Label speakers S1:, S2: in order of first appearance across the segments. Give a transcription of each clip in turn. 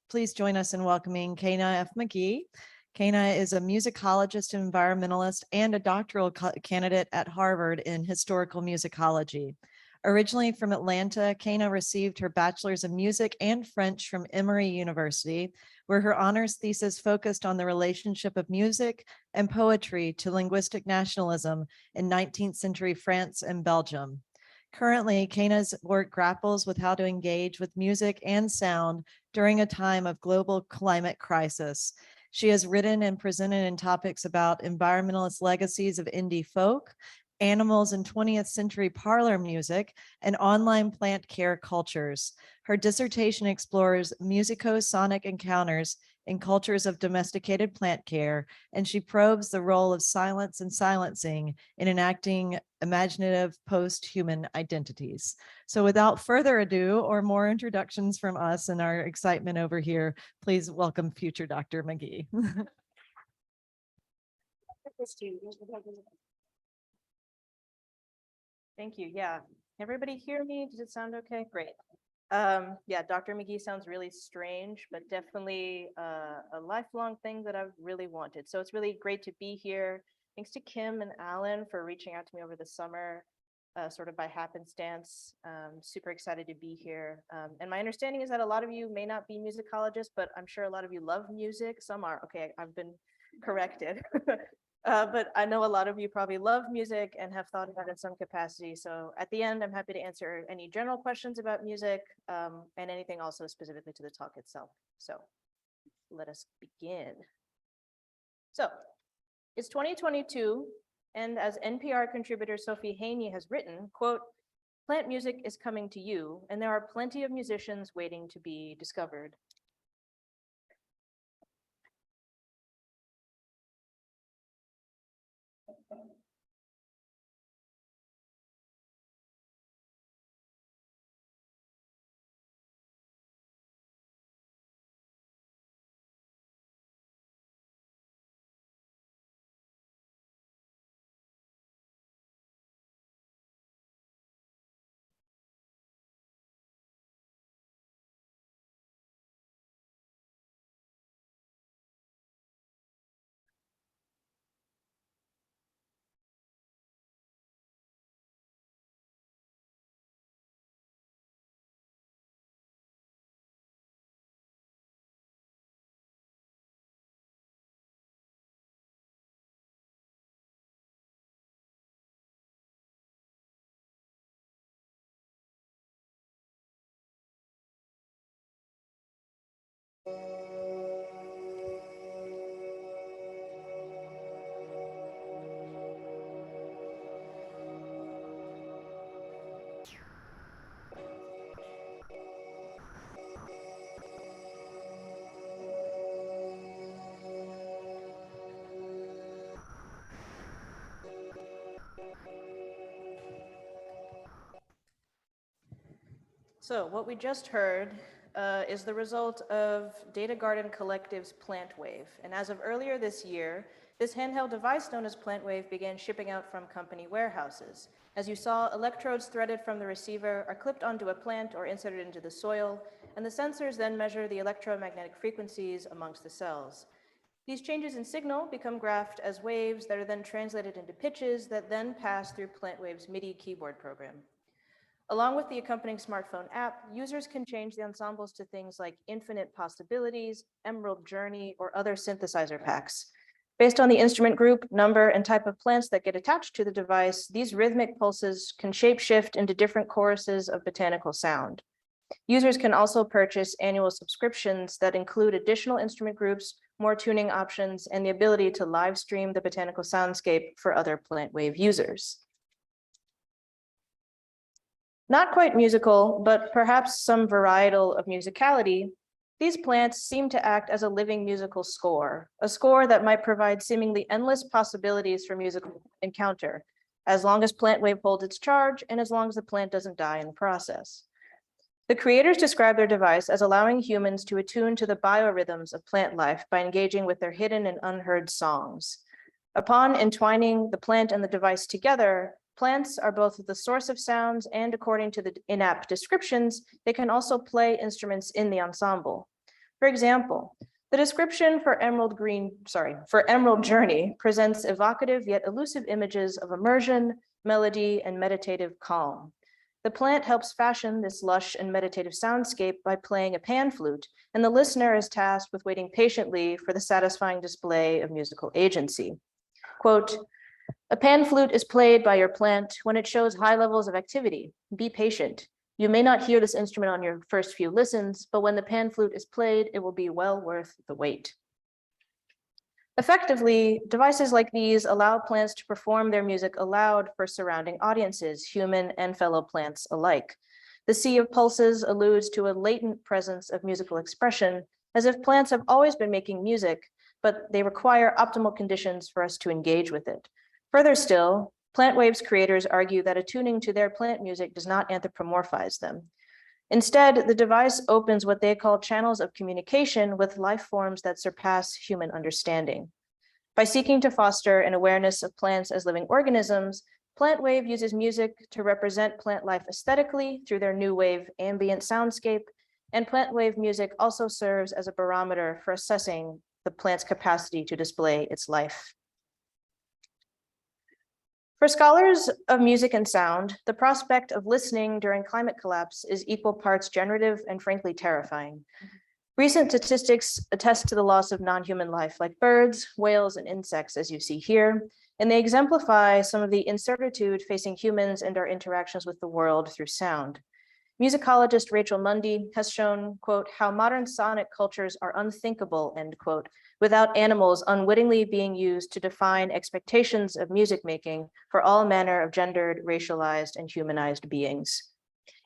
S1: Please join us in welcoming Cana F. McGhee. Cana is a musicologist, environmentalist, and a doctoral candidate at Harvard in historical musicology. Originally from Atlanta, Cana received her bachelor's of music and French from Emory University, where her honors thesis focused on the relationship of music and poetry to linguistic nationalism in 19th century France and Belgium. Currently, Cana's work grapples with how to engage with music and sound during a time of global climate crisis. She has written and presented in topics about environmentalist legacies of indie folk, animals in 20th century parlor music, and online plant care cultures. Her dissertation explores musico-sonic encounters in cultures of domesticated plant care, and she probes the role of silence and silencing in enacting imaginative post-human identities. So without further ado, or more introductions from us and our excitement over here, please welcome future Dr. McGhee.
S2: Thank you. Yeah. Everybody hear me? Does it sound okay? Great. Yeah, Dr. McGhee sounds really strange, but definitely a lifelong thing that I've really wanted. So it's really great to be here. Thanks to Kim and Alan for reaching out to me over the summer, sort of by happenstance. Super excited to be here. And my understanding is that a lot of you may not be musicologists, but I'm sure a lot of you love music. Some are. Okay, I've been corrected. But I know a lot of you probably love music and have thought about it in some capacity. So at the end, I'm happy to answer any general questions about music and anything also specifically to the talk itself. So let us begin. So it's 2022, and as NPR contributor Sophie Haney has written, quote, "Plant music is coming to you, and there are plenty of musicians waiting to be discovered." So what we just heard is the result of Data Garden Collective's Plant Wave. And as of earlier this year, this handheld device known as Plant Wave began shipping out from company warehouses. As you saw, electrodes threaded from the receiver are clipped onto a plant or inserted into the soil, and the sensors then measure the electromagnetic frequencies amongst the cells. These changes in signal become graphed as waves that are then translated into pitches that then pass through Plant Wave's MIDI keyboard program. Along with the accompanying smartphone app, users can change the ensembles to things like Infinite Possibilities, Emerald Journey, or other synthesizer packs. Based on the instrument group, number, and type of plants that get attached to the device, these rhythmic pulses can shape-shift into different choruses of botanical sound. Users can also purchase annual subscriptions that include additional instrument groups, more tuning options, and the ability to live stream the botanical soundscape for other Plant Wave users. Not quite musical, but perhaps some varietal of musicality, these plants seem to act as a living musical score, a score that might provide seemingly endless possibilities for musical encounter, as long as Plant Wave holds its charge and as long as the plant doesn't die in the process. The creators describe their device as allowing humans to attune to the biorhythms of plant life by engaging with their hidden and unheard songs. Upon entwining the plant and the device together, plants are both the source of sounds, and according to the in-app descriptions, they can also play instruments in the ensemble. For example, the description for Emerald Journey presents evocative yet elusive images of immersion, melody, and meditative calm. The plant helps fashion this lush and meditative soundscape by playing a pan flute, and the listener is tasked with waiting patiently for the satisfying display of musical agency. Quote, "A pan flute is played by your plant when it shows high levels of activity. Be patient. You may not hear this instrument on your first few listens, but when the pan flute is played, it will be well worth the wait." Effectively, devices like these allow plants to perform their music aloud for surrounding audiences, human and fellow plants alike. The sea of pulses alludes to a latent presence of musical expression, as if plants have always been making music, but they require optimal conditions for us to engage with it. Further still, Plant Waves creators argue that attuning to their plant music does not anthropomorphize them. Instead, the device opens what they call channels of communication with life forms that surpass human understanding. By seeking to foster an awareness of plants as living organisms, Plant Wave uses music to represent plant life aesthetically through their new wave ambient soundscape, and Plant Wave music also serves as a barometer for assessing the plant's capacity to display its life. For scholars of music and sound, the prospect of listening during climate collapse is equal parts generative and frankly terrifying. Recent statistics attest to the loss of non-human life like birds, whales, and insects, as you see here, and they exemplify some of the incertitude facing humans and our interactions with the world through sound. Musicologist Rachel Mundy has shown, quote, "how modern sonic cultures are unthinkable," end quote, without animals unwittingly being used to define expectations of music making for all manner of gendered, racialized, and humanized beings.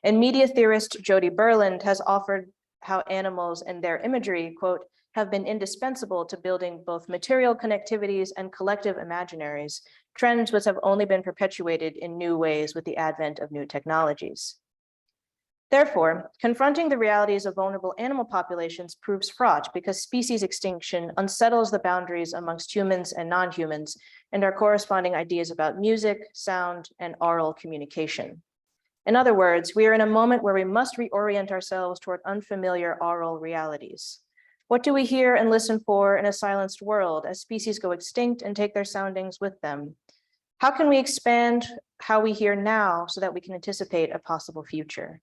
S2: And media theorist Jody Berland has offered how animals and their imagery, quote, "have been indispensable to building both material connectivities and collective imaginaries, trends which have only been perpetuated in new ways with the advent of new technologies." Therefore, confronting the realities of vulnerable animal populations proves fraught because species extinction unsettles the boundaries amongst humans and non-humans and our corresponding ideas about music, sound, and oral communication. In other words, we are in a moment where we must reorient ourselves toward unfamiliar oral realities. What do we hear and listen for in a silenced world as species go extinct and take their soundings with them? How can we expand how we hear now so that we can anticipate a possible future?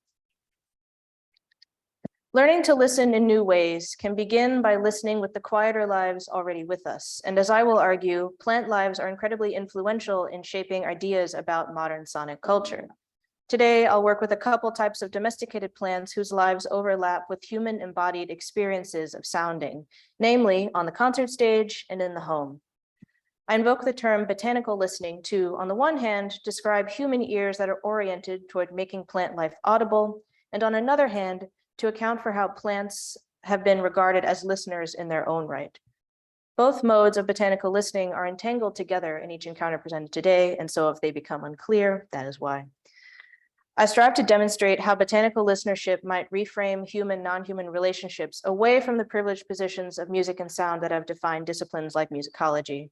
S2: Learning to listen in new ways can begin by listening with the quieter lives already with us. And as I will argue, plant lives are incredibly influential in shaping ideas about modern sonic culture. Today, I'll work with a couple types of domesticated plants whose lives overlap with human embodied experiences of sounding, namely on the concert stage and in the home. I invoke the term botanical listening to, on the one hand, describe human ears that are oriented toward making plant life audible, and on another hand, to account for how plants have been regarded as listeners in their own right. Both modes of botanical listening are entangled together in each encounter presented today, and so if they become unclear, that is why. I strive to demonstrate how botanical listenership might reframe human-non-human relationships away from the privileged positions of music and sound that have defined disciplines like musicology.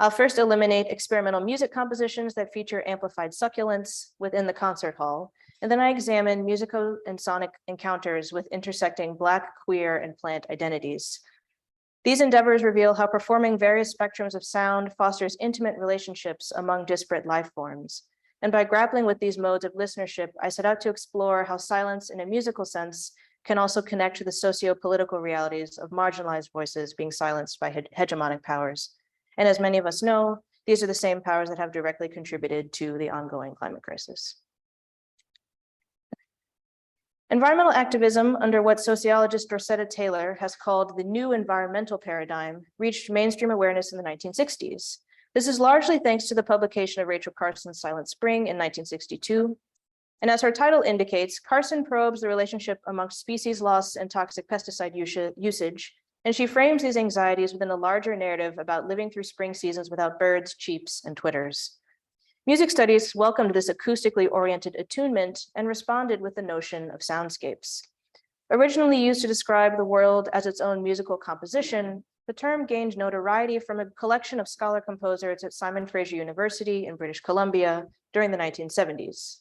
S2: I'll first eliminate experimental music compositions that feature amplified succulence within the concert hall, and then I examine musical and sonic encounters with intersecting Black, queer, and plant identities. These endeavors reveal how performing various spectrums of sound fosters intimate relationships among disparate life forms. And by grappling with these modes of listenership, I set out to explore how silence in a musical sense can also connect to the socio-political realities of marginalized voices being silenced by hegemonic powers. And as many of us know, these are the same powers that have directly contributed to the ongoing climate crisis. Environmental activism, under what sociologist Rosetta Taylor has called the new environmental paradigm, reached mainstream awareness in the 1960s. This is largely thanks to the publication of Rachel Carson's Silent Spring in 1962. And as her title indicates, Carson probes the relationship amongst species loss and toxic pesticide usage, and she frames these anxieties within a larger narrative about living through spring seasons without birds, cheeps, and twitters. Music studies welcomed this acoustically oriented attunement and responded with the notion of soundscapes. Originally used to describe the world as its own musical composition, the term gained notoriety from a collection of scholar composers at Simon Fraser University in British Columbia during the 1970s.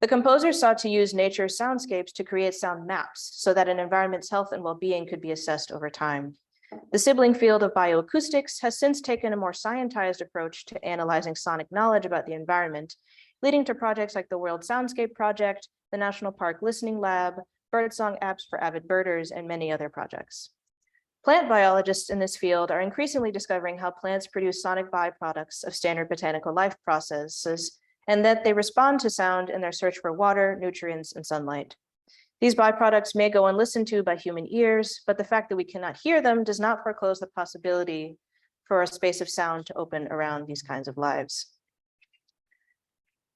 S2: The composer sought to use nature's soundscapes to create sound maps so that an environment's health and well-being could be assessed over time. The sibling field of bioacoustics has since taken a more scientized approach to analyzing sonic knowledge about the environment, leading to projects like the World Soundscape Project, the National Park Listening Lab, birdsong apps for avid birders, and many other projects. Plant biologists in this field are increasingly discovering how plants produce sonic byproducts of standard botanical life processes, and that they respond to sound in their search for water, nutrients, and sunlight. These byproducts may go unlistened to by human ears, but the fact that we cannot hear them does not foreclose the possibility for a space of sound to open around these kinds of lives.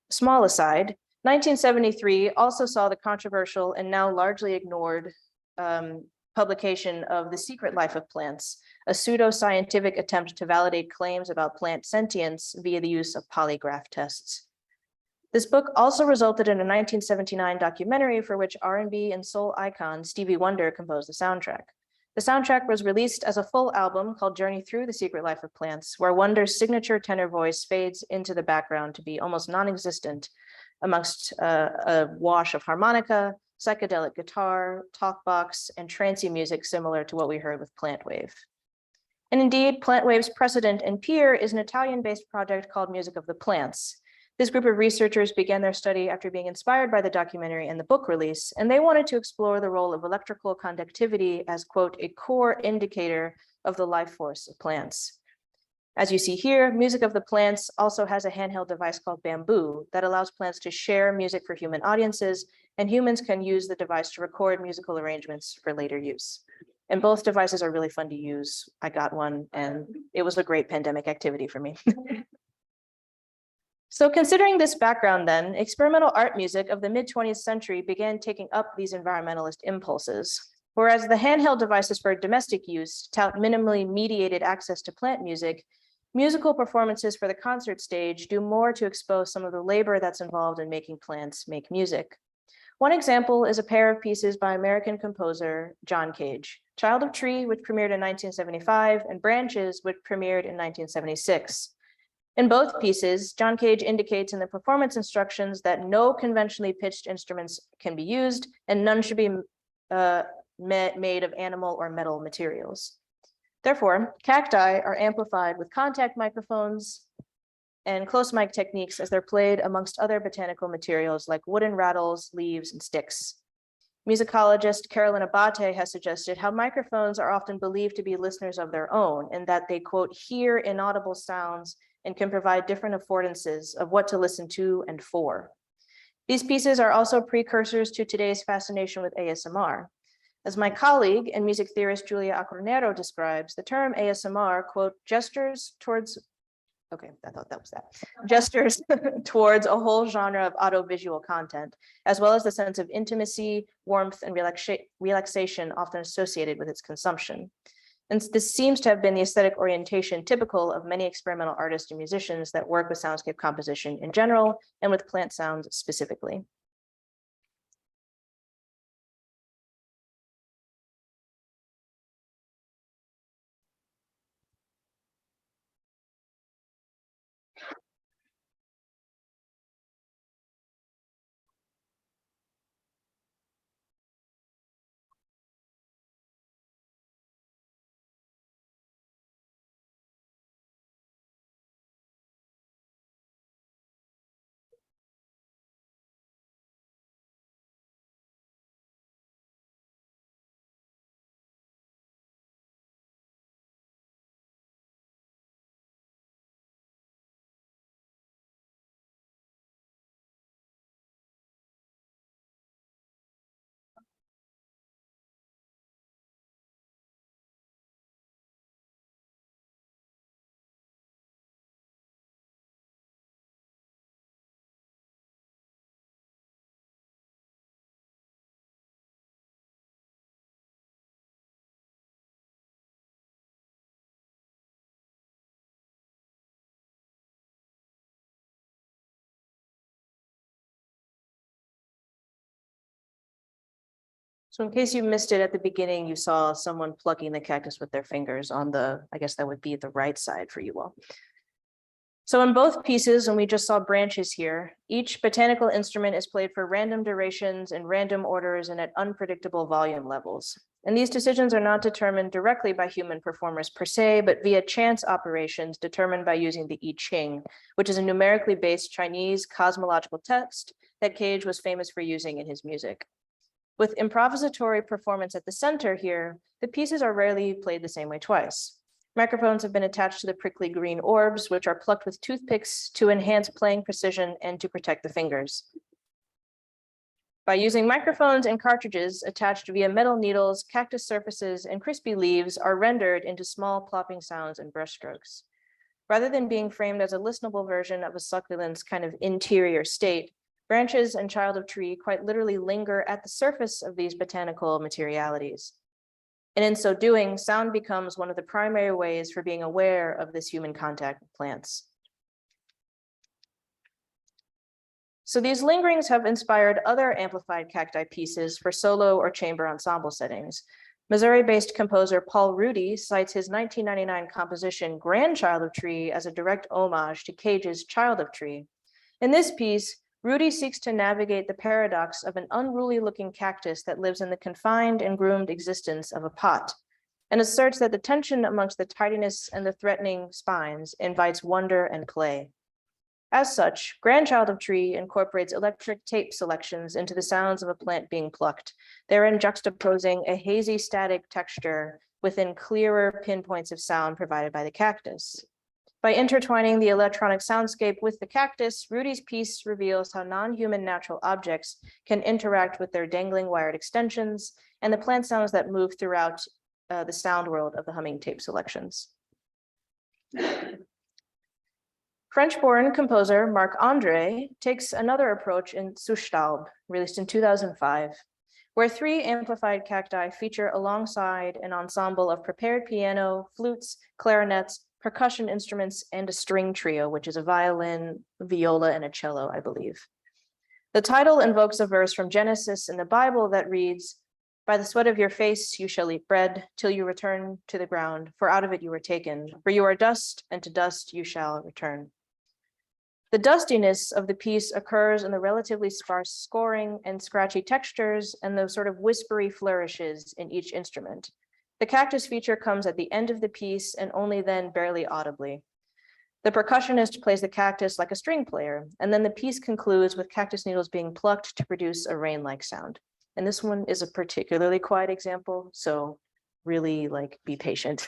S2: Small aside, 1973 also saw the controversial and now largely ignored publication of The Secret Life of Plants, a pseudo-scientific attempt to validate claims about plant sentience via the use of polygraph tests. This book also resulted in a 1979 documentary for which R&B and soul icon Stevie Wonder composed the soundtrack. The soundtrack was released as a full album called Journey Through the Secret Life of Plants, where Wonder's signature tenor voice fades into the background to be almost non-existent amongst a wash of harmonica, psychedelic guitar, talkbox, and trancy music similar to what we heard with Plant Wave. And indeed, Plant Wave's precedent and peer is an Italian-based project called Music of the Plants. This group of researchers began their study after being inspired by the documentary and the book release, and they wanted to explore the role of electrical conductivity as, quote, a core indicator of the life force of plants. As you see here, Music of the Plants also has a handheld device called Bamboo that allows plants to share music for human audiences, and humans can use the device to record musical arrangements for later use. And both devices are really fun to use. I got one, and it was a great pandemic activity for me. So considering this background then, experimental art music of the mid-20th century began taking up these environmentalist impulses. Whereas the handheld devices for domestic use tout minimally mediated access to plant music, musical performances for the concert stage do more to expose some of the labor that's involved in making plants make music. One example is a pair of pieces by American composer John Cage, Child of Tree, which premiered in 1975, and Branches, which premiered in 1976. In both pieces, John Cage indicates in the performance instructions that no conventionally pitched instruments can be used and none should be made of animal or metal materials. Therefore, cacti are amplified with contact microphones and close mic techniques as they're played amongst other botanical materials like wooden rattles, leaves, and sticks. Musicologist Carolyn Abate has suggested how microphones are often believed to be listeners of their own and that they, quote, hear inaudible sounds and can provide different affordances of what to listen to and for. These pieces are also precursors to today's fascination with ASMR. As my colleague and music theorist Julia Acronero describes, the term ASMR, quote, gestures towards a whole genre of audiovisual content, as well as the sense of intimacy, warmth, and relaxation often associated with its consumption. And this seems to have been the aesthetic orientation typical of many experimental artists and musicians that work with soundscape composition in general and with plant sounds specifically. So in case you missed it at the beginning, you saw someone plucking the cactus with their fingers on the, I guess that would be the right side for you all. So in both pieces, and we just saw branches here, each botanical instrument is played for random durations and random orders and at unpredictable volume levels. And these decisions are not determined directly by human performers per se, but via chance operations determined by using the I Ching, which is a numerically based Chinese cosmological text that Cage was famous for using in his music. With improvisatory performance at the center here, the pieces are rarely played the same way twice. Microphones have been attached to the prickly green orbs, which are plucked with toothpicks to enhance playing precision and to protect the fingers. By using microphones and cartridges attached via metal needles, cactus surfaces, and crispy leaves are rendered into small plopping sounds and brushstrokes. Rather than being framed as a listenable version of a succulent's kind of interior state, branches and child of tree quite literally linger at the surface of these botanical materialities. And in so doing, sound becomes one of the primary ways for being aware of this human contact with plants. So these lingerings have inspired other amplified cacti pieces for solo or chamber ensemble settings. Missouri-based composer Paul Rudy cites his 1999 composition Grandchild of Tree as a direct homage to Cage's Child of Tree. In this piece, Rudy seeks to navigate the paradox of an unruly-looking cactus that lives in the confined and groomed existence of a pot, and asserts that the tension amongst the tidiness and the threatening spines invites wonder and play. As such, Grandchild of Tree incorporates electric tape selections into the sounds of a plant being plucked, therein juxtaposing a hazy static texture within clearer pinpoints of sound provided by the cactus. By intertwining the electronic soundscape with the cactus, Rudy's piece reveals how non-human natural objects can interact with their dangling wired extensions and the plant sounds that move throughout the sound world of the humming tape selections. French-born composer Marc-André takes another approach in Zustaub, released in 2005, where 3 amplified cacti feature alongside an ensemble of prepared piano, flutes, clarinets, percussion instruments, and a string trio, which is a violin, viola, and a cello, I believe. The title invokes a verse from Genesis in the Bible that reads, "By the sweat of your face you shall eat bread till you return to the ground, for out of it you were taken. For you are dust, and to dust you shall return." The dustiness of the piece occurs in the relatively sparse scoring and scratchy textures and those sort of whispery flourishes in each instrument. The cactus feature comes at the end of the piece and only then barely audibly. The percussionist plays the cactus like a string player, and then the piece concludes with cactus needles being plucked to produce a rain-like sound. And this one is a particularly quiet example, so really be patient.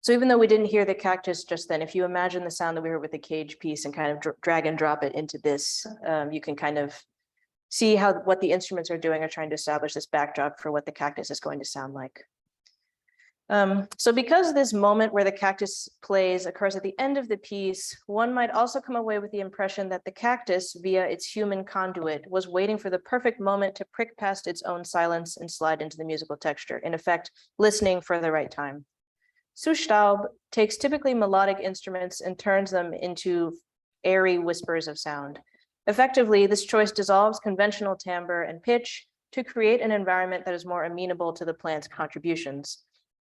S2: So even though we didn't hear the cactus just then, if you imagine the sound that we heard with the cage piece and kind of drag and drop it into this, you can kind of see what the instruments are doing, are trying to establish this backdrop for what the cactus is going to sound like. So because this moment where the cactus plays occurs at the end of the piece, one might also come away with the impression that the cactus, via its human conduit, was waiting for the perfect moment to prick past its own silence and slide into the musical texture, in effect, listening for the right time. Suchstaub takes typically melodic instruments and turns them into airy whispers of sound. Effectively, this choice dissolves conventional timbre and pitch to create an environment that is more amenable to the plant's contributions.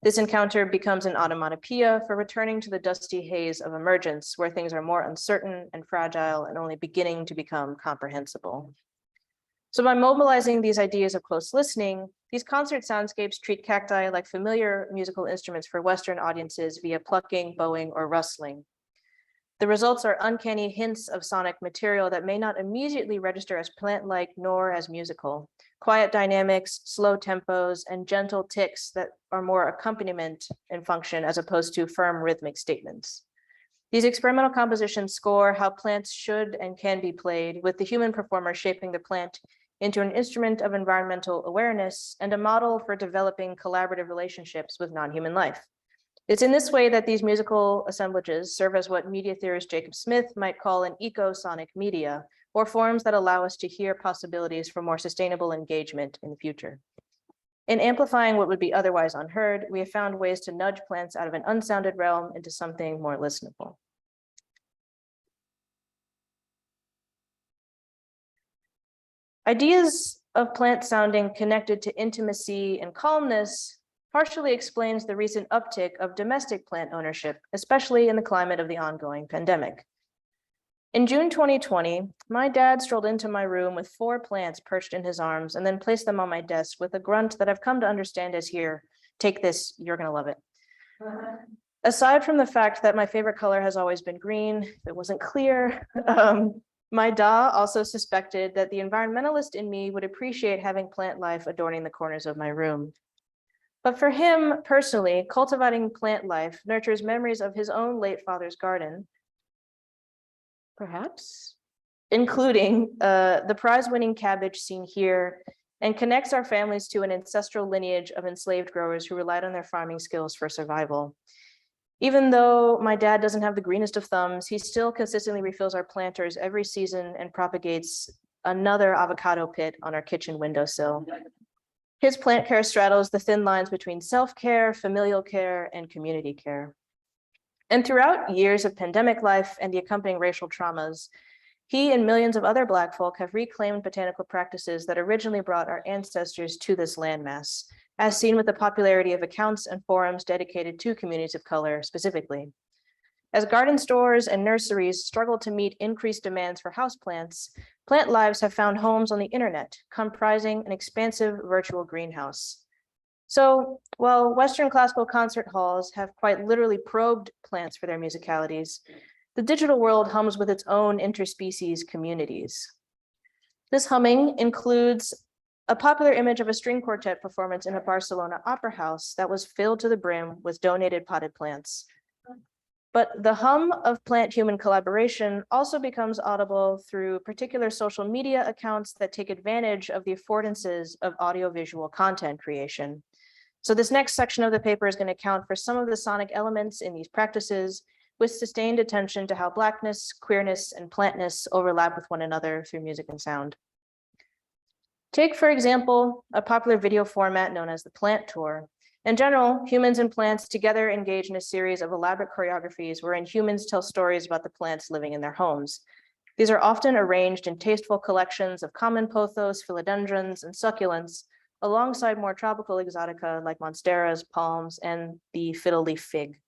S2: This encounter becomes an automatopoeia for returning to the dusty haze of emergence, where things are more uncertain and fragile and only beginning to become comprehensible. So by mobilizing these ideas of close listening, these concert soundscapes treat cacti like familiar musical instruments for Western audiences via plucking, bowing, or rustling. The results are uncanny hints of sonic material that may not immediately register as plant-like nor as musical. Quiet dynamics, slow tempos, and gentle ticks that are more accompaniment in function as opposed to firm rhythmic statements. These experimental compositions score how plants should and can be played, with the human performer shaping the plant into an instrument of environmental awareness and a model for developing collaborative relationships with non-human life. It's in this way that these musical assemblages serve as what media theorist Jacob Smith might call an eco-sonic media, or forms that allow us to hear possibilities for more sustainable engagement in the future. In amplifying what would be otherwise unheard, we have found ways to nudge plants out of an unsounded realm into something more listenable. Ideas of plant sounding connected to intimacy and calmness partially explains the recent uptick of domestic plant ownership, especially in the climate of the ongoing pandemic. In June 2020, my dad strolled into my room with 4 plants perched in his arms and then placed them on my desk with a grunt that I've come to understand as here, take this, you're gonna love it. Aside from the fact that my favorite color has always been green, if it wasn't clear, my da also suspected that the environmentalist in me would appreciate having plant life adorning the corners of my room. But for him personally, cultivating plant life nurtures memories of his own late father's garden, perhaps, including the prize-winning cabbage seen here, and connects our families to an ancestral lineage of enslaved growers who relied on their farming skills for survival. Even though my dad doesn't have the greenest of thumbs, he still consistently refills our planters every season and propagates another avocado pit on our kitchen windowsill. His plant care straddles the thin lines between self-care, familial care, and community care. And throughout years of pandemic life and the accompanying racial traumas, he and millions of other Black folk have reclaimed botanical practices that originally brought our ancestors to this landmass, as seen with the popularity of accounts and forums dedicated to communities of color specifically. As garden stores and nurseries struggle to meet increased demands for houseplants, plant lives have found homes on the internet, comprising an expansive virtual greenhouse. So while Western classical concert halls have quite literally probed plants for their musicalities, the digital world hums with its own interspecies communities. This humming includes a popular image of a string quartet performance in a Barcelona opera house that was filled to the brim with donated potted plants. But the hum of plant-human collaboration also becomes audible through particular social media accounts that take advantage of the affordances of audiovisual content creation. So this next section of the paper is going to account for some of the sonic elements in these practices, with sustained attention to how Blackness, queerness, and plantness overlap with one another through music and sound. Take, for example, a popular video format known as the plant tour. In general, humans and plants together engage in a series of elaborate choreographies wherein humans tell stories about the plants living in their homes. These are often arranged in tasteful collections of common pothos, philodendrons, and succulents, alongside more tropical exotica like monsteras, palms, and the fiddle-leaf fig.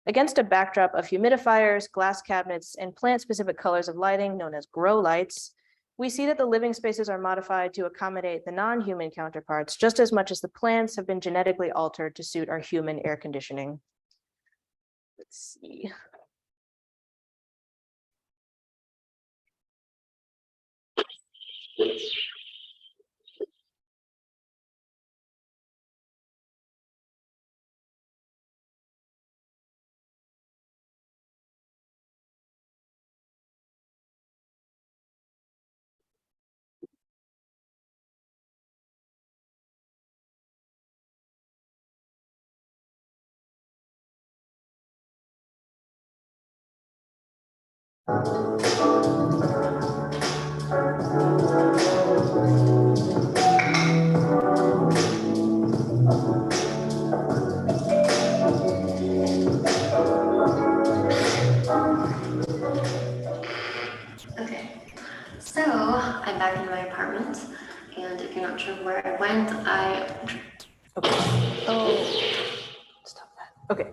S2: Against a backdrop of humidifiers, glass cabinets, and plant-specific colors of lighting known as grow lights, we see that the living spaces are modified to accommodate the non-human counterparts just as much as the plants have been genetically altered to suit our human air conditioning. Let's see.
S3: Okay, so I'm back in my apartment, and if you're not sure where I went,
S2: Okay. Oh, stop that. Okay.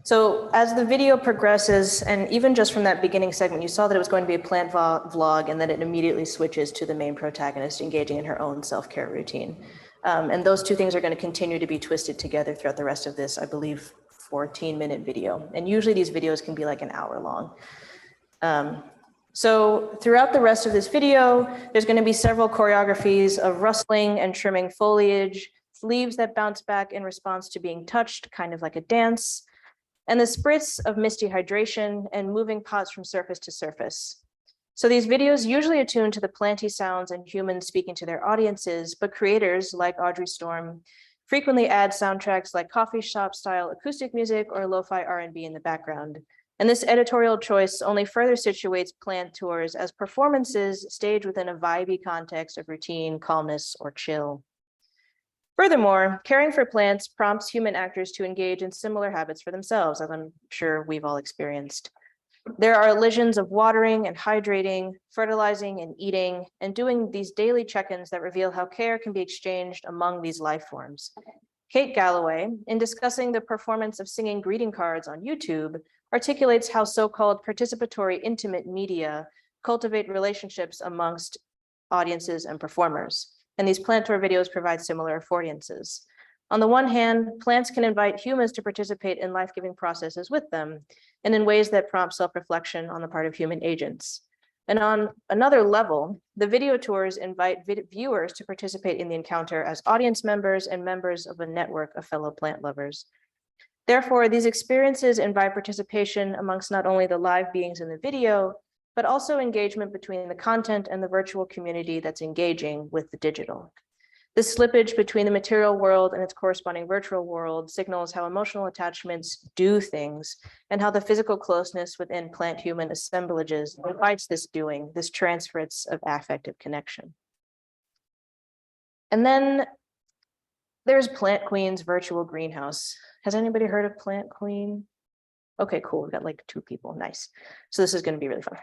S2: So as the video progresses, and even just from that beginning segment, you saw that it was going to be a plant vlog, and then it immediately switches to the main protagonist engaging in her own self-care routine. And those two things are going to continue to be twisted together throughout the rest of this, I believe, 14-minute video. And usually these videos can be like an hour long. So throughout the rest of this video, there's going to be several choreographies of rustling and trimming foliage, leaves that bounce back in response to being touched, kind of like a dance, and the spritz of misty hydration and moving pots from surface to surface. So these videos usually attune to the planty sounds and humans speaking to their audiences, but creators like Audrey Storm frequently add soundtracks like coffee shop style acoustic music or lo-fi R&B in the background. And this editorial choice only further situates plant tours as performances staged within a vibey context of routine, calmness, or chill. Furthermore, caring for plants prompts human actors to engage in similar habits for themselves, as I'm sure we've all experienced. There are elisions of watering and hydrating, fertilizing and eating, and doing these daily check-ins that reveal how care can be exchanged among these life forms. Kate Galloway, in discussing the performance of singing greeting cards on YouTube, articulates how so-called participatory intimate media cultivate relationships amongst audiences and performers. And these plant tour videos provide similar affordances. On the one hand, plants can invite humans to participate in life-giving processes with them, and in ways that prompt self-reflection on the part of human agents. And on another level, the video tours invite viewers to participate in the encounter as audience members and members of a network of fellow plant lovers. Therefore, these experiences invite participation amongst not only the live beings in the video, but also engagement between the content and the virtual community that's engaging with the digital. This slippage between the material world and its corresponding virtual world signals how emotional attachments do things and how the physical closeness within plant-human assemblages invites this doing, this transference of affective connection. And then there's Plant Queen's virtual greenhouse. Has anybody heard of Plant Queen? Okay, cool. We've got like 2 people. Nice. So this is going to be really fun.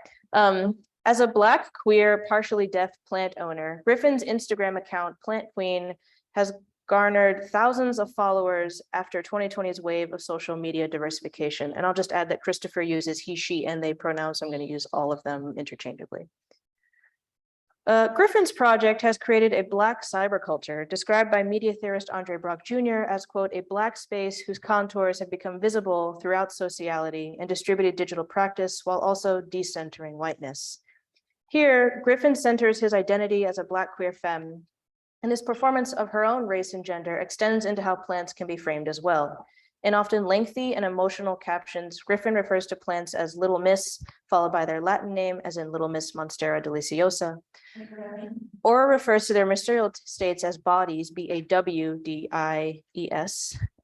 S2: As a Black, queer, partially deaf plant owner, Griffin's Instagram account, Plant Queen, has garnered thousands of followers after 2020's wave of social media diversification. And I'll just add that Christopher uses he, she, and they pronouns, so I'm going to use all of them interchangeably. Griffin's project has created a Black cyberculture described by media theorist Andre Brock Jr. as, quote, a Black space whose contours have become visible throughout sociality and distributed digital practice while also decentering whiteness. Here, Griffin centers his identity as a Black queer femme, and his performance of her own race and gender extends into how plants can be framed as well. In often lengthy and emotional captions, Griffin refers to plants as Little Miss, followed by their Latin name, as in Little Miss Monstera deliciosa, or refers to their ministerial states as bodies, B-A-W-D-I-E-S,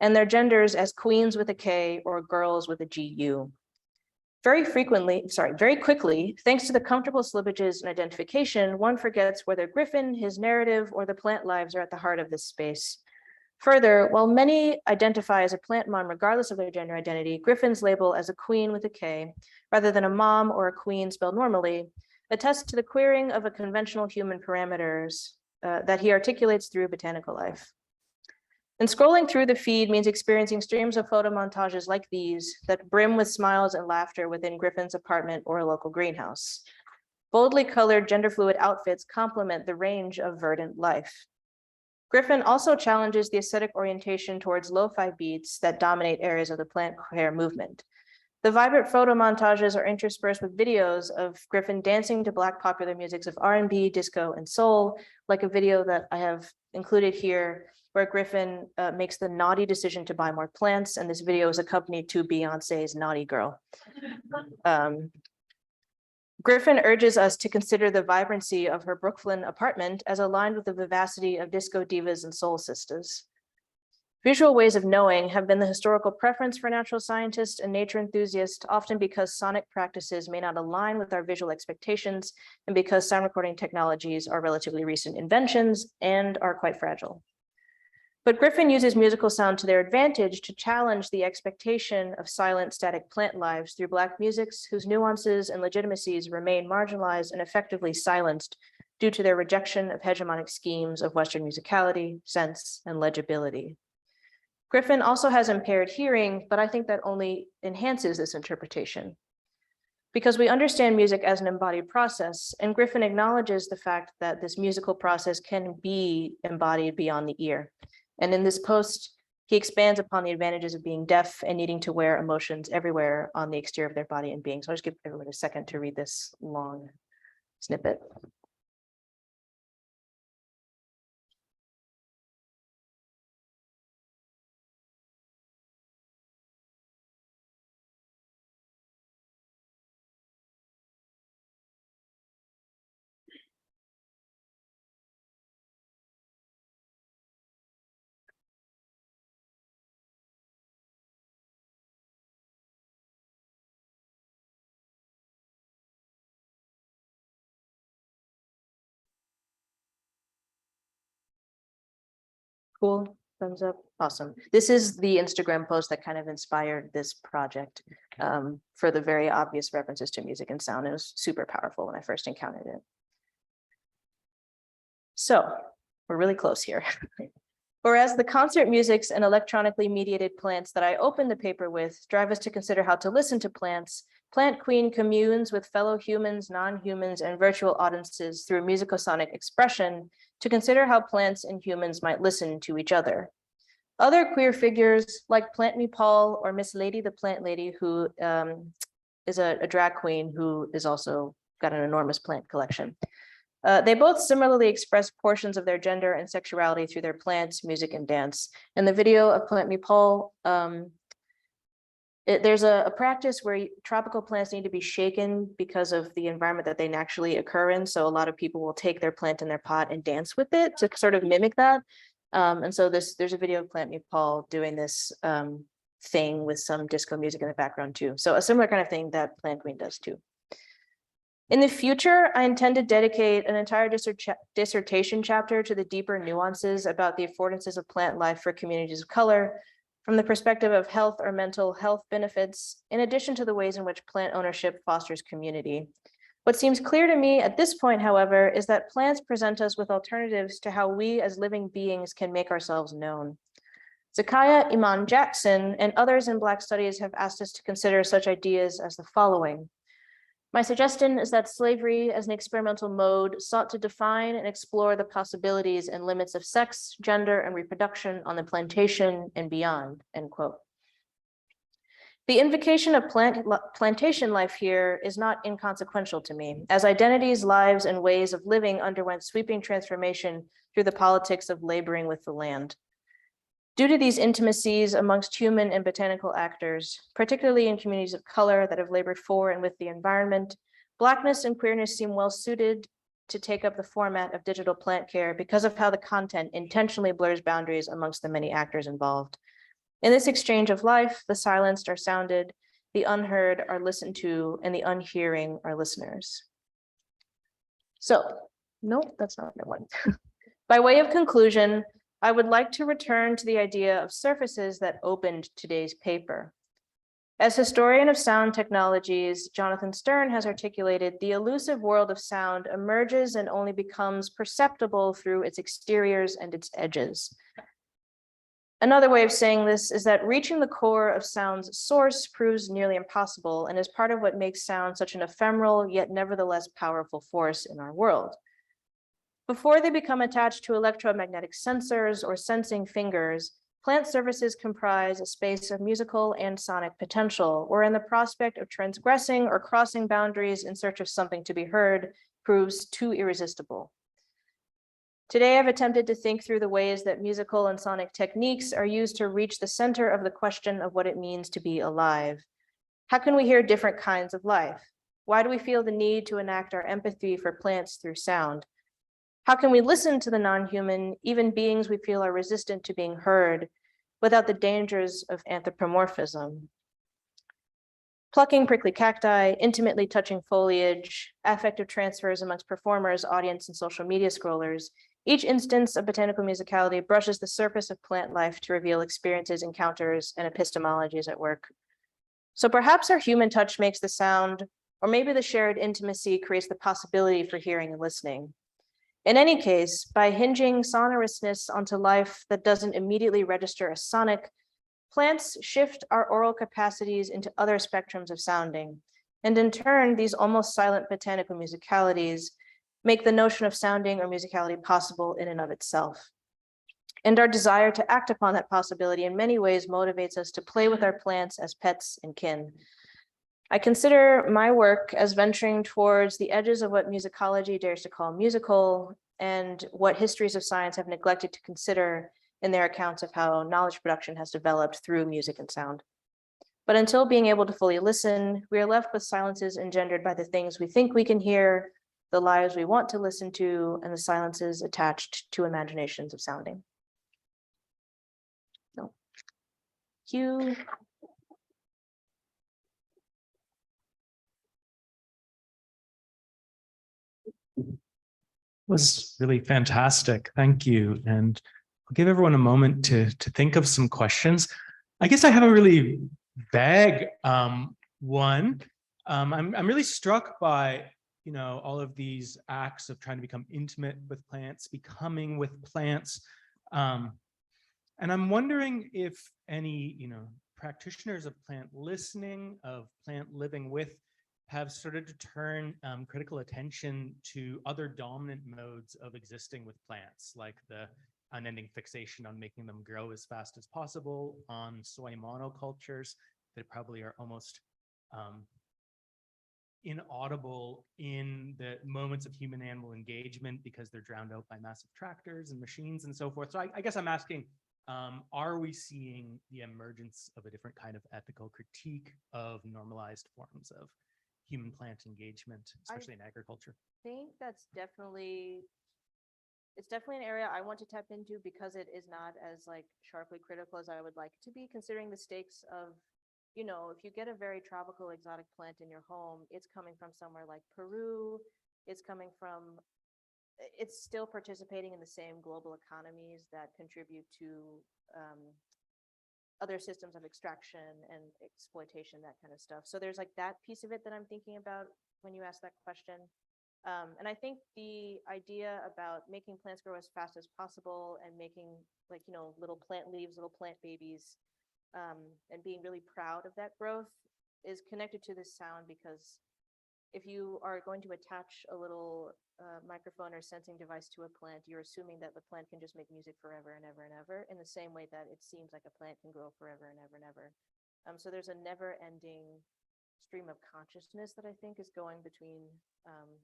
S2: and their genders as queens with a K or girls with a G-U. Very quickly, thanks to the comfortable slippages and identification, one forgets whether Griffin, his narrative, or the plant lives are at the heart of this space. Further, while many identify as a plant mom regardless of their gender identity, Griffin's label as a queen with a K, rather than a mom or a queen spelled normally, attests to the queering of a conventional human parameters that he articulates through botanical life. And scrolling through the feed means experiencing streams of photo montages like these that brim with smiles and laughter within Griffin's apartment or a local greenhouse. Boldly colored gender fluid outfits complement the range of verdant life. Griffin also challenges the aesthetic orientation towards lo-fi beats that dominate areas of the plant care movement. The vibrant photo montages are interspersed with videos of Griffin dancing to Black popular musics of R&B, disco, and soul, like a video that I have included here, where Griffin makes the naughty decision to buy more plants, and this video is accompanied to Beyonce's Naughty Girl. Griffin urges us to consider the vibrancy of her Brooklyn apartment as aligned with the vivacity of disco divas and soul sisters. Visual ways of knowing have been the historical preference for natural scientists and nature enthusiasts, often because sonic practices may not align with our visual expectations and because sound recording technologies are relatively recent inventions and are quite fragile. But Griffin uses musical sound to their advantage to challenge the expectation of silent, static plant lives through Black musics whose nuances and legitimacies remain marginalized and effectively silenced due to their rejection of hegemonic schemes of Western musicality, sense, and legibility. Griffin also has impaired hearing, but I think that only enhances this interpretation. Because we understand music as an embodied process, and Griffin acknowledges the fact that this musical process can be embodied beyond the ear. And in this post, he expands upon the advantages of being deaf and needing to wear emotions everywhere on the exterior of their body and being. So I'll just give everyone a second to read this long snippet. Cool, thumbs up, awesome. This is the Instagram post that kind of inspired this project for the very obvious references to music and sound. It was super powerful when I first encountered it. So we're really close here. Whereas the concert musics and electronically mediated plants that I opened the paper with drive us to consider how to listen to plants, Plant Queen communes with fellow humans, non-humans, and virtual audiences through musicosonic expression to consider how plants and humans might listen to each other. Other queer figures like Plant Me Paul or Miss Leidy, the plant lady, who is a drag queen who is also got an enormous plant collection. They both similarly express portions of their gender and sexuality through their plants, music, and dance. In the video of Plant Me Paul, there's a practice where tropical plants need to be shaken because of the environment that they naturally occur in. So a lot of people will take their plant in their pot and dance with it to sort of mimic that. And so there's a video of Plant Me Paul doing this thing with some disco music in the background too. So a similar kind of thing that Plant Queen does too. In the future, I intend to dedicate an entire dissertation chapter to the deeper nuances about the affordances of plant life for communities of color, from the perspective of health or mental health benefits, in addition to the ways in which plant ownership fosters community. What seems clear to me at this point, however, is that plants present us with alternatives to how we as living beings can make ourselves known. Zakaya Iman Jackson and others in Black studies have asked us to consider such ideas as the following. My suggestion is that slavery as an experimental mode sought to define and explore the possibilities and limits of sex, gender, and reproduction on the plantation and beyond, end quote. The invocation of plantation life here is not inconsequential to me, as identities, lives, and ways of living underwent sweeping transformation through the politics of laboring with the land. Due to these intimacies amongst human and botanical actors, particularly in communities of color that have labored for and with the environment, Blackness and queerness seem well suited to take up the format of digital plant care because of how the content intentionally blurs boundaries amongst the many actors involved. In this exchange of life, the silenced are sounded, the unheard are listened to, and the unhearing are listeners. So, nope, that's not the one. By way of conclusion, I would like to return to the idea of surfaces that opened today's paper. As historian of sound technologies, Jonathan Stern has articulated, the elusive world of sound emerges and only becomes perceptible through its exteriors and its edges. Another way of saying this is that reaching the core of sound's source proves nearly impossible and is part of what makes sound such an ephemeral yet nevertheless powerful force in our world. Before they become attached to electromagnetic sensors or sensing fingers, plant surfaces comprise a space of musical and sonic potential, wherein the prospect of transgressing or crossing boundaries in search of something to be heard proves too irresistible. Today, I've attempted to think through the ways that musical and sonic techniques are used to reach the center of the question of what it means to be alive. How can we hear different kinds of life? Why do we feel the need to enact our empathy for plants through sound? How can we listen to the non-human, even beings we feel are resistant to being heard? without the dangers of anthropomorphism. Plucking prickly cacti, intimately touching foliage, affective transfers amongst performers, audience, and social media scrollers. Each instance of botanical musicality brushes the surface of plant life to reveal experiences, encounters, and epistemologies at work. So perhaps our human touch makes the sound, or maybe the shared intimacy creates the possibility for hearing and listening. In any case, by hinging sonorousness onto life that doesn't immediately register as sonic, plants shift our oral capacities into other spectrums of sounding. And in turn, these almost silent botanical musicalities make the notion of sounding or musicality possible in and of itself. And our desire to act upon that possibility in many ways motivates us to play with our plants as pets and kin. I consider my work as venturing towards the edges of what musicology dares to call musical, and what histories of science have neglected to consider in their accounts of how knowledge production has developed through music and sound. But until being able to fully listen, we are left with silences engendered by the things we think we can hear, the lives we want to listen to, and the silences attached to imaginations of sounding. So, cue.
S4: Was really fantastic. Thank you. And I'll give everyone a moment to think of some questions. I guess I have a really vague one. I'm really struck by, you know, all of these acts of trying to become intimate with plants, becoming with plants. And I'm wondering if any, you know, practitioners of plant listening, of plant living with, have started to turn critical attention to other dominant modes of existing with plants, like the unending fixation on making them grow as fast as possible, on soy monocultures that probably are almost inaudible in the moments of human-animal engagement because they're drowned out by massive tractors and machines and so forth. So I guess I'm asking, are we seeing the emergence of a different kind of ethical critique of normalized forms of human plant engagement, especially in agriculture?
S2: I think that's definitely, it's definitely an area I want to tap into because it is not as like sharply critical as I would like it to be, considering the stakes of, you know, if you get a very tropical exotic plant in your home, it's coming from somewhere like Peru, it's coming from, it's still participating in the same global economies that contribute to other systems of extraction and exploitation, that kind of stuff. So there's like that piece of it that I'm thinking about when you ask that question. And I think the idea about making plants grow as fast as possible and making, like, you know, little plant leaves, little plant babies, and being really proud of that growth is connected to this sound, because if you are going to attach a little microphone or sensing device to a plant, you're assuming that the plant can just make music forever and ever and ever, in the same way that it seems like a plant can grow forever and ever and ever. So there's a never-ending stream of consciousness that I think is going between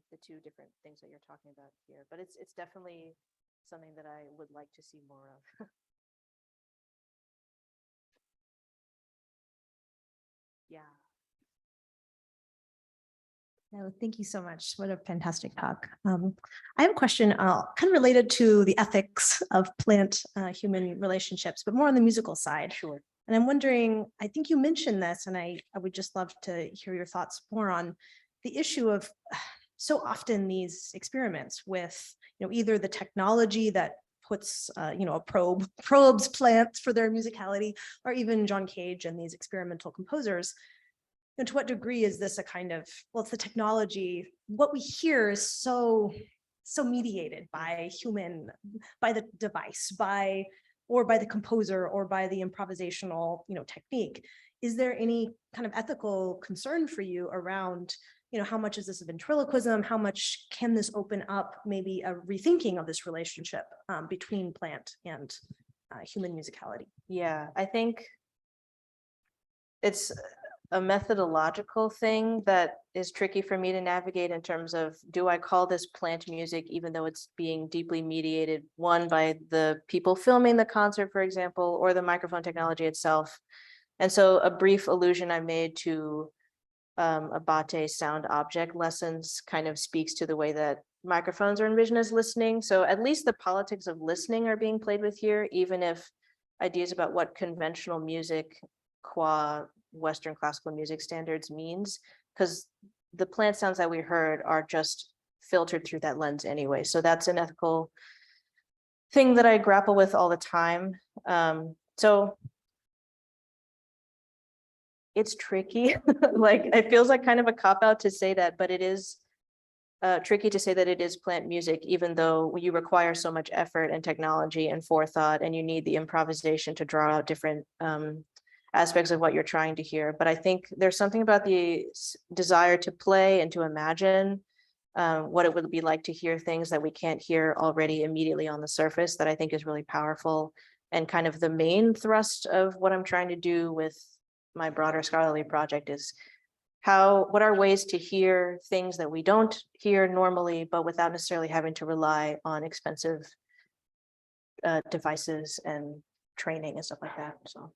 S2: the two different things that you're talking about here. But it's definitely something that I would like to see more of. Yeah.
S5: No, thank you so much. What a fantastic talk. I have a question kind of related to the ethics of plant-human relationships, but more on the musical side.
S2: Sure.
S5: And I'm wondering, I think you mentioned this, and I would just love to hear your thoughts more on the issue of so often these experiments with, you know, either the technology that puts, you know, probes plants for their musicality, or even John Cage and these experimental composers. And to what degree is this a kind of, well, it's the technology, what we hear is so mediated by by the device, or by the composer, or by the improvisational, you know, technique. Is there any kind of ethical concern for you around, you know, how much is this a ventriloquism? How much can this open up maybe a rethinking of this relationship between plant and human musicality?
S2: Yeah, I think it's a methodological thing that is tricky for me to navigate in terms of, do I call this plant music even though it's being deeply mediated, one, by the people filming the concert, for example, or the microphone technology itself? And so a brief allusion I made to Abate sound object lessons kind of speaks to the way that microphones are envisioned as listening. So at least the politics of listening are being played with here, even if ideas about what conventional music qua Western classical music standards means, because the plant sounds that we heard are just filtered through that lens anyway. So that's an ethical thing that I grapple with all the time. So it's tricky. Like, it feels like kind of a cop-out to say that, but it is tricky to say that it is plant music, even though you require so much effort and technology and forethought, and you need the improvisation to draw out different aspects of what you're trying to hear. But I think there's something about the desire to play and to imagine what it would be like to hear things that we can't hear already immediately on the surface that I think is really powerful, and kind of the main thrust of what I'm trying to do with my broader scholarly project is what are ways to hear things that we don't hear normally, but without necessarily having to rely on expensive devices and training and stuff like that. So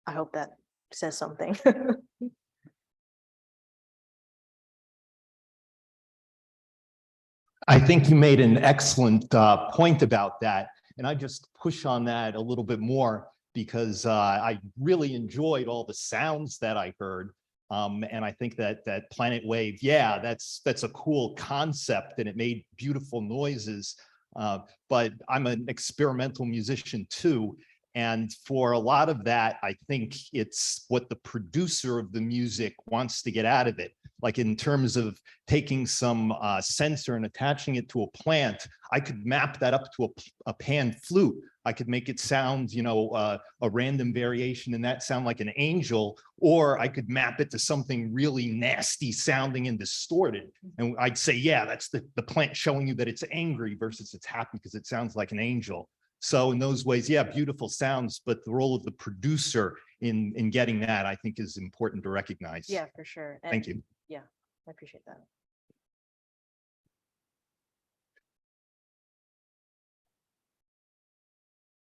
S2: I hope that says something.
S6: I think you made an excellent point about that. And I just push on that a little bit more because I really enjoyed all the sounds that I heard. And I think that planet wave, yeah, that's a cool concept and it made beautiful noises. But I'm an experimental musician too. And for a lot of that, I think it's what the producer of the music wants to get out of it. Like in terms of taking some sensor and attaching it to a plant, I could map that up to a pan flute. I could make it sound, you know, a random variation and that sound like an angel, or I could map it to something really nasty sounding and distorted. And I'd say, yeah, that's the plant showing you that it's angry versus it's happy because it sounds like an angel. So in those ways, yeah, beautiful sounds, but the role of the producer in getting that, I think, is important to recognize.
S2: Yeah, for sure. And
S6: thank you.
S2: yeah, I appreciate that.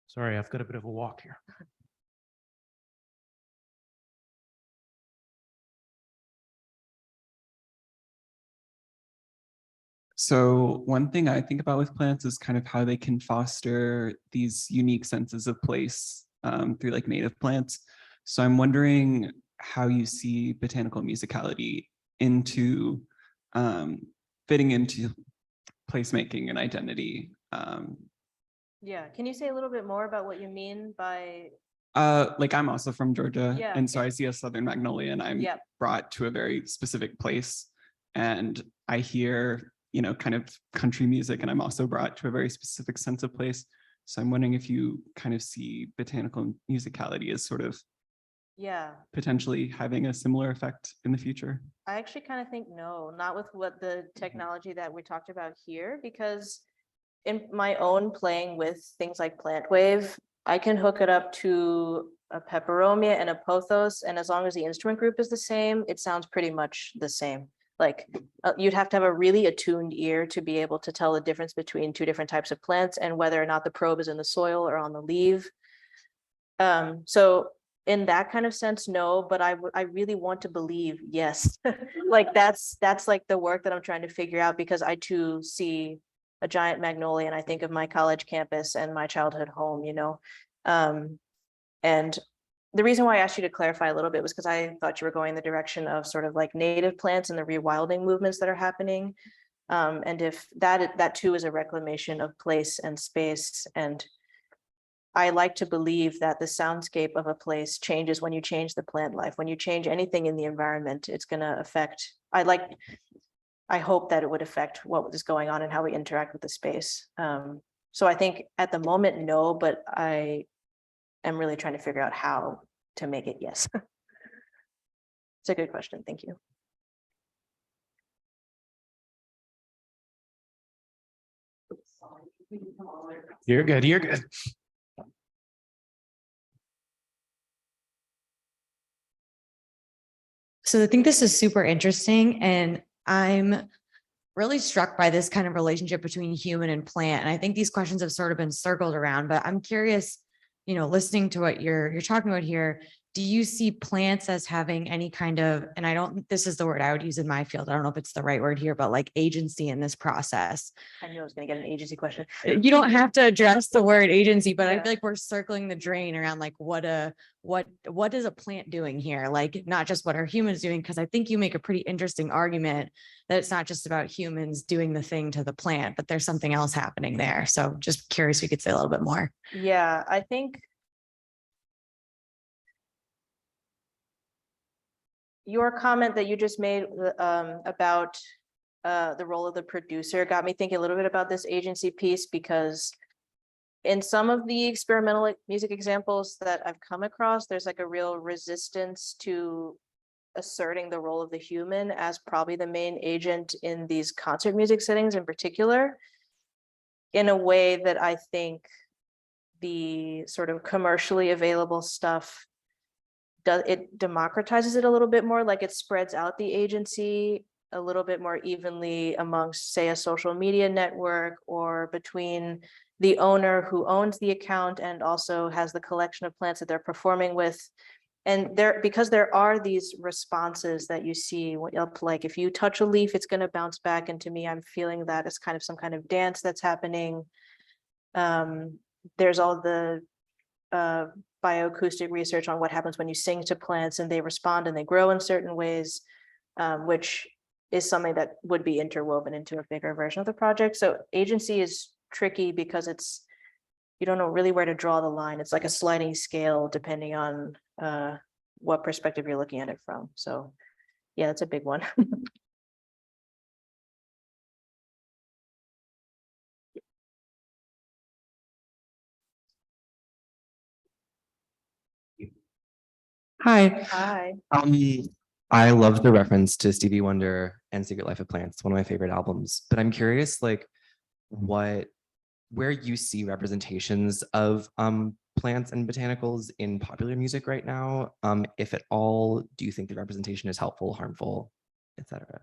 S4: Sorry, I've got a bit of a walk here.
S7: So one thing I think about with plants is kind of how they can foster these unique senses of place through like native plants. So I'm wondering how you see botanical musicality into fitting into placemaking and identity.
S2: Yeah, can you say a little bit more about what you mean by?
S7: Like I'm also from Georgia,
S2: Yeah,
S7: and so I see a southern magnolia and I'm
S2: Yep.
S7: brought to a very specific place, and I hear, you know, kind of country music, and I'm also brought to a very specific sense of place. So I'm wondering if you kind of see botanical musicality as sort of
S2: Yeah,
S7: potentially having a similar effect in the future.
S2: I actually kind of think no, not with what the technology that we talked about here, because in my own playing with things like plant wave, I can hook it up to a peperomia and a pothos, and as long as the instrument group is the same, it sounds pretty much the same. Like you'd have to have a really attuned ear to be able to tell the difference between two different types of plants and whether or not the probe is in the soil or on the leaf. So in that kind of sense, no, but I really want to believe yes. Like that's like the work that I'm trying to figure out, because I too see a giant magnolia and I think of my college campus and my childhood home, you know. And the reason why I asked you to clarify a little bit was because I thought you were going in the direction of sort of like native plants and the rewilding movements that are happening. And if that too is a reclamation of place and space. And I like to believe that the soundscape of a place changes when you change the plant life. When you change anything in the environment, it's going to affect, I hope that it would affect what is going on and how we interact with the space. So I think at the moment, no, but I am really trying to figure out how to make it yes. It's a good question. Thank you.
S4: You're good. You're good.
S1: So I think this is super interesting, and I'm really struck by this kind of relationship between human and plant. And I think these questions have sort of been circled around, but I'm curious, you know, listening to what you're talking about here,
S8: do you see plants as having any kind of, and I don't, this is the word I would use in my field. I don't know if it's the right word here, but like agency in this process.
S2: I knew I was going to get an agency question.
S8: You don't have to address the word agency, but I
S2: Yeah.
S8: feel like we're circling the drain around like what is a plant doing here? Like not just what are humans doing? Because I think you make a pretty interesting argument that it's not just about humans doing the thing to the plant, but there's something else happening there. So just curious if you could say a little bit more.
S2: Yeah, I think your comment that you just made about the role of the producer got me thinking a little bit about this agency piece, because in some of the experimental music examples that I've come across, there's like a real resistance to asserting the role of the human as probably the main agent in these concert music settings in particular, in a way that I think the sort of commercially available stuff it democratizes it a little bit more, like it spreads out the agency a little bit more evenly amongst, say, a social media network, or between the owner who owns the account and also has the collection of plants that they're performing with. And because there are these responses that you see, like if you touch a leaf, it's going to bounce back. And to me, I'm feeling that as kind of some kind of dance that's happening. There's all the bioacoustic research on what happens when you sing to plants and they respond and they grow in certain ways, which is something that would be interwoven into a bigger version of the project. So agency is tricky because you don't know really where to draw the line. It's like a sliding scale depending on what perspective you're looking at it from. So yeah, that's a big one.
S9: Hi.
S2: Hi.
S9: I love the reference to Stevie Wonder and Secret Life of Plants. It's one of my favorite albums. But I'm curious, like, where you see representations of plants and botanicals in popular music right now. If at all, do you think the representation is helpful, harmful, etc.?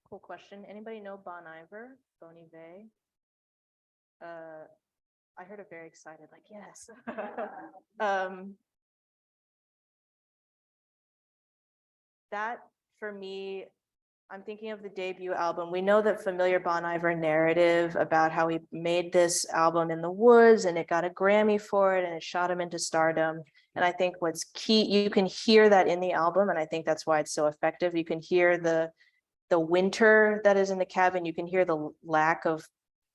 S2: Cool question. Anybody know Bon Iver? Bon Iver? I heard it very excited, like, yes. That for me, I'm thinking of the debut album. We know that familiar Bon Iver narrative about how he made this album in the woods and it got a Grammy for it and it shot him into stardom. And I think what's key, you can hear that in the album, and I think that's why it's so effective. You can hear the winter that is in the cabin. You can hear the lack of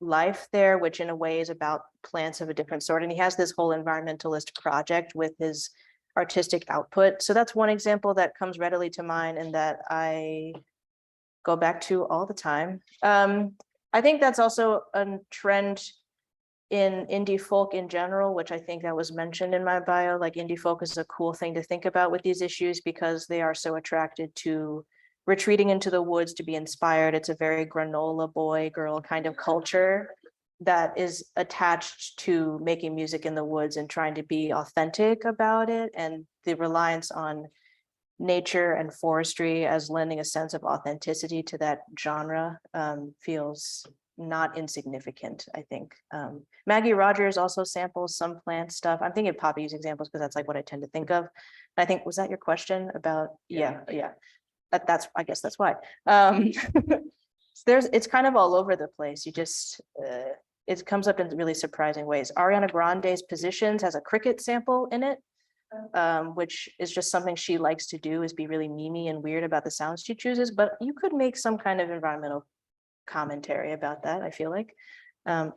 S2: life there, which in a way is about plants of a different sort. And he has this whole environmentalist project with his artistic output. So that's one example that comes readily to mind and that I go back to all the time. I think that's also a trend in indie folk in general, which I think that was mentioned in my bio. Like indie folk is a cool thing to think about with these issues because they are so attracted to retreating into the woods to be inspired. It's a very granola boy girl kind of culture that is attached to making music in the woods and trying to be authentic about it. And the reliance on nature and forestry as lending a sense of authenticity to that genre feels not insignificant, I think. Maggie Rogers also samples some plant stuff. I'm thinking of poppy use examples because that's like what I tend to think of. I think, was that your question about? Yeah. That's, I guess that's why. It's kind of all over the place. You just, it comes up in really surprising ways. Ariana Grande's Positions has a cricket sample in it, which is just something she likes to do, is be really memey and weird about the sounds she chooses, but you could make some kind of environmental commentary about that, I feel like.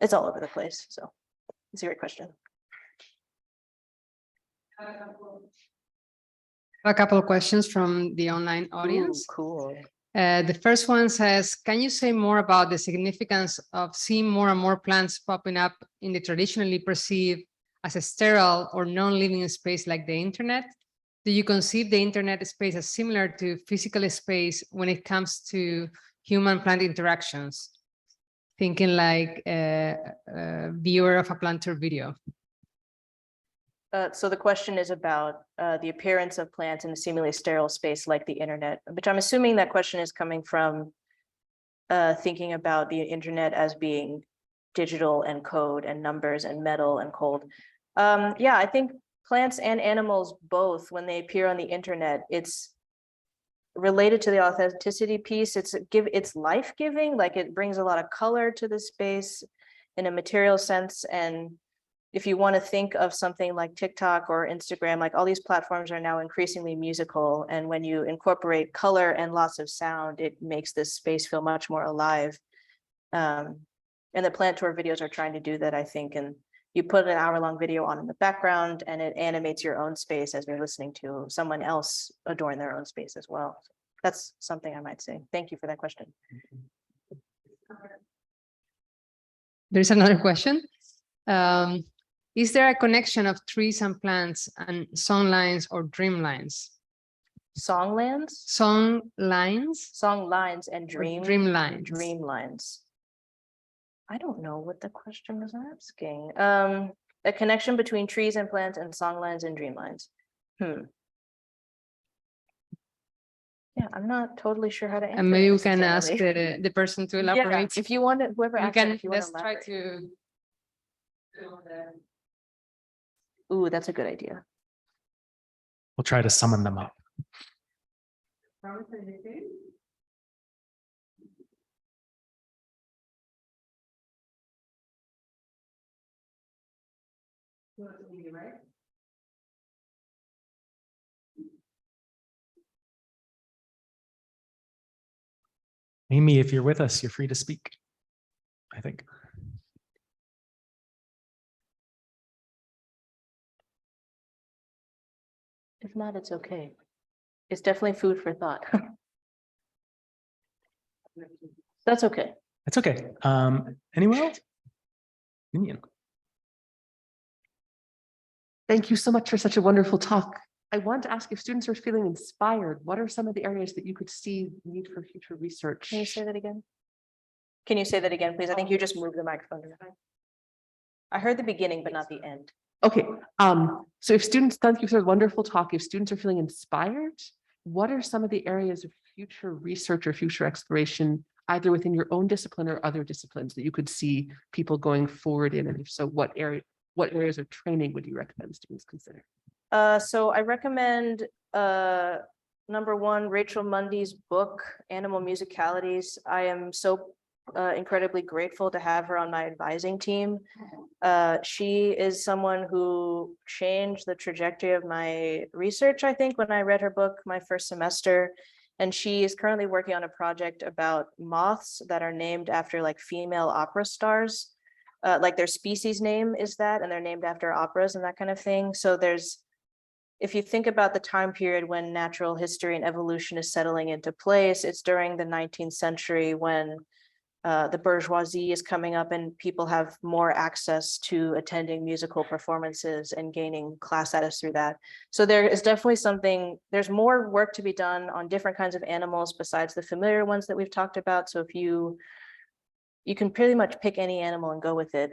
S2: It's all over the place, so it's a great question.
S10: A couple of questions from the online audience.
S2: Ooh, cool.
S10: The first one says, can you say more about the significance of seeing more and more plants popping up in the traditionally perceived as a sterile or non-living space like the internet? Do you conceive the internet space as similar to physical space when it comes to human-plant interactions? Thinking like a viewer of a planter video.
S2: So the question is about the appearance of plants in a seemingly sterile space like the internet, which I'm assuming that question is coming from thinking about the internet as being digital and code and numbers and metal and cold. Yeah, I think plants and animals both, when they appear on the internet, it's related to the authenticity piece. It's life-giving, like it brings a lot of color to the space in a material sense. And if you want to think of something like TikTok or Instagram, like all these platforms are now increasingly musical. And when you incorporate color and lots of sound, it makes this space feel much more alive. And the plant tour videos are trying to do that, I think. And you put an hour-long video on in the background and it animates your own space as you're listening to someone else adorn their own space as well. That's something I might say. Thank you for that question.
S10: There's another question. Is there a connection of trees and plants and song lines or dream lines?
S2: Songlands?
S10: Song lines?
S2: Song lines and dream
S10: lines.
S2: Dream lines. I don't know what the question was asking. A connection between trees and plants and song lines and dream lines. Yeah, I'm not totally sure how to answer.
S10: And maybe we
S2: that
S10: can ask
S2: necessarily.
S10: the person to
S2: Yeah,
S10: elaborate.
S2: if you want it, whoever
S10: You
S2: asked it,
S10: can,
S2: if you want
S10: let's try to.
S2: Ooh, that's a good idea.
S4: We'll try to summon them up. Amy, if you're with us, you're free to speak, I think.
S2: If not, it's okay. It's definitely food for thought. That's okay.
S4: That's okay. Anyone else? Minion.
S11: Thank you so much for such a wonderful talk. I want to ask if students are feeling inspired. What are some of the areas that you could see need for future research?
S2: Can you say that again? Can you say that again, please? I think you just moved the microphone. I heard the beginning, but not the end.
S11: Okay, so if students, thank you for a wonderful talk. If students are feeling inspired, what are some of the areas of future research or future exploration, either within your own discipline or other disciplines, that you could see people going forward in? And if so, what areas of training would you recommend students consider?
S2: So I recommend number one, Rachel Mundy's book, Animal Musicalities. I am so incredibly grateful to have her on my advising team. She is someone who changed the trajectory of my research, I think, when I read her book my first semester. And she is currently working on a project about moths that are named after like female opera stars. Like their species name is that, and they're named after operas and that kind of thing. So if you think about the time period when natural history and evolution is settling into place, it's during the 19th century when the bourgeoisie is coming up and people have more access to attending musical performances and gaining class status through that. So there is definitely there's more work to be done on different kinds of animals besides the familiar ones that we've talked about. So if you can pretty much pick any animal and go with it.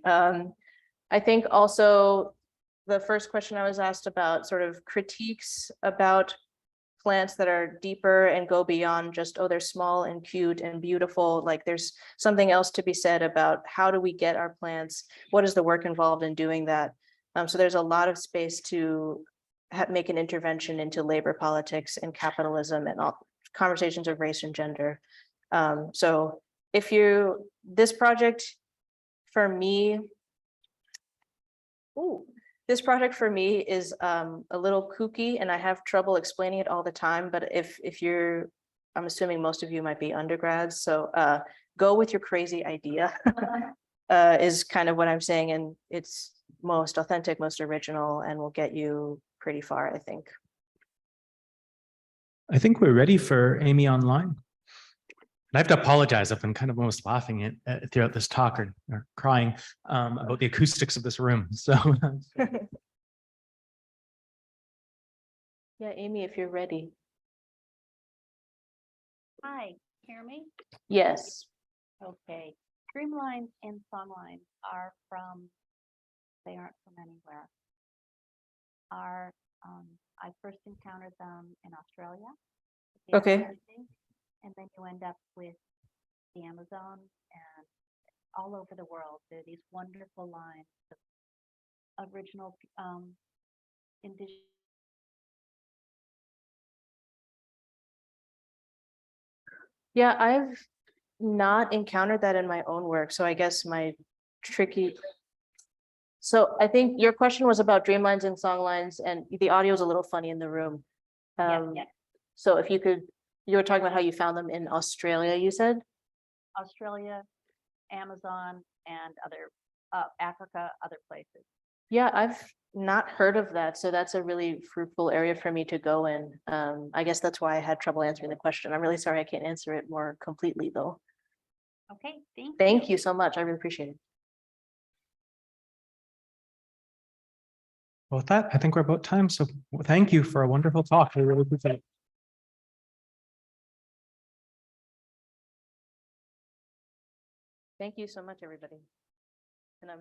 S2: I think also the first question I was asked about sort of critiques about plants that are deeper and go beyond just, oh, they're small and cute and beautiful. Like there's something else to be said about how do we get our plants? What is the work involved in doing that? So there's a lot of space to make an intervention into labor politics and capitalism and all conversations of race and gender. So this project for me, this project for me is a little kooky and I have trouble explaining it all the time, but I'm assuming most of you might be undergrads, so go with your crazy idea is kind of what I'm saying. And it's most authentic, most original, and will get you pretty far, I think.
S4: I think we're ready for Amy online. I have to apologize. I've been kind of almost laughing throughout this talk or crying about the acoustics of this room. So,
S2: yeah, Amy, if you're ready.
S12: Hi, hear me?
S2: Yes.
S12: Okay. Dreamlines and songlines they aren't from anywhere. I first encountered them in Australia.
S2: Okay.
S12: And then you end up with the Amazon and all over the world. There are these wonderful lines of original indigenous.
S2: Yeah, I've not encountered that in my own work, so I guess my tricky. So I think your question was about dreamlines and songlines, and the audio is a little funny in the room.
S12: Yeah.
S2: So if you could, you were talking about how you found them in Australia, you said?
S12: Australia, Amazon, and other Africa, other places.
S2: Yeah, I've not heard of that, so that's a really fruitful area for me to go in. I guess that's why I had trouble answering the question. I'm really sorry I can't answer it more completely, though.
S12: Okay,
S2: Thank you so much. I really appreciate it.
S4: Well, with that, I think we're about time. So thank you for a wonderful talk. I really appreciate it.
S2: Thank you so much, everybody. And I'm